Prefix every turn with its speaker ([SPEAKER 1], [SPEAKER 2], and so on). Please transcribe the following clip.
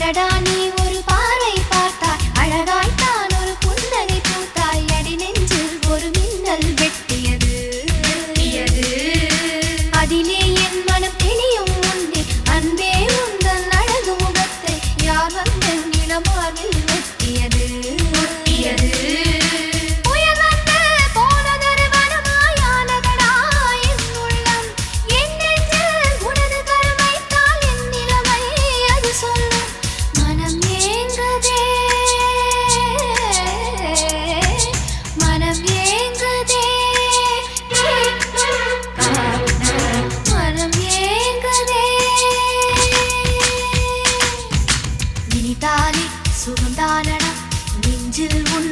[SPEAKER 1] அடடா நீ ஒரு பார்வை பார்த்தாய், அழகாய்த்தான் ஒரு புன்னகை பூத்தாய், அடி நெஞ்சில் ஒரு மின்னல் வெட்டியது. அதிலே என் மனம் தெளியும் முன்னே அன்பே உந்தன் அழகு முகத்தை யார் வந்து நிலமாவில் வெட்டியது. சுகந்தானடா நெஞ்சில் உன்